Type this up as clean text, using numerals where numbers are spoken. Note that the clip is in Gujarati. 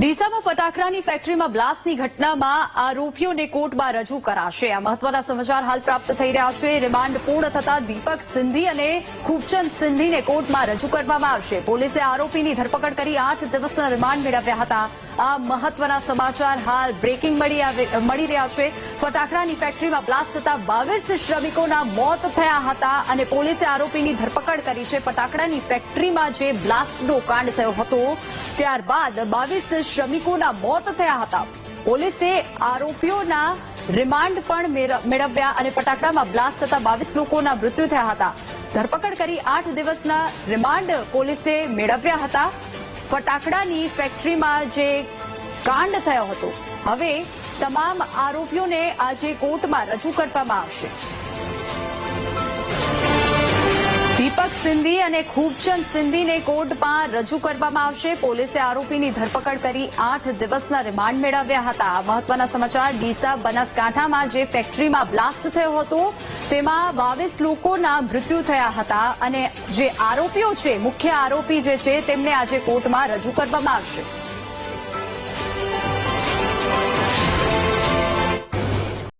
ડીસામાં ફટાકડાની ફેક્ટરીમાં બ્લાસ્ટની ઘટનામાં આરોપીઓને કોર્ટમાં રજૂ કરાશે। આ મહત્વના સમાચાર હાલ પ્રાપ્ત થઈ રહ્યા છે। રિમાન્ડ પૂર્ણ થતા દીપક સિંધી અને ખૂબચંદ સિંધીને કોર્ટમાં રજૂ કરવામાં આવશે। પોલીસે આરોપીની ધરપકડ કરી 8 દિવસના રિમાન્ડ મેળવ્યા હતા। આ મહત્વના સમાચાર હાલ બ્રેકિંગ મળી રહ્યા છે। ફટાકડાની ફેક્ટરીમાં બ્લાસ્ટ થતા 22 શ્રમિકોના મોત થયા હતા અને પોલીસે આરોપીની ધરપકડ કરી છે। ફટાકડાની ફેક્ટરીમાં જે બ્લાસ્ટનો કાંડ થયો હતો ત્યારબાદ 22 શ્રમિકોના મોત થયા હતા। પોલીસે આરોપીઓના રિમાન્ડ પણ મેળવ્યા અને ફટાકડામાં બ્લાસ્ટ થતા 22 લોકોના મૃત્યુ થયા હતા। ધરપકડ કરી 8 દિવસના રિમાન્ડ પોલીસે મેળવ્યા હતા। ફટાકડાની ફેક્ટરીમાં જે કાંડ થયો હતો હવે તમામ આરોપીઓને આજે કોર્ટમાં રજૂ કરવામાં આવશે। દીપક સિંધી અને ખૂબચંદ સિંધીને કોર્ટમાં રજૂ કરવામાં આવશે। પોલીસે આરોપીની ધરપકડ કરી 8 દિવસના રિમાન્ડ મેળવ્યા હતા। મહત્વના સમાચાર ડીસા બનાસકાંઠામાં જે ફેક્ટરીમાં બ્લાસ્ટ થયો હતો તેમાં 22 લોકોના મૃત્યુ થયા હતા અને જે આરોપીઓ છે મુખ્ય આરોપી જે છે તેમને આજે કોર્ટમાં રજૂ કરવામાં આવશે।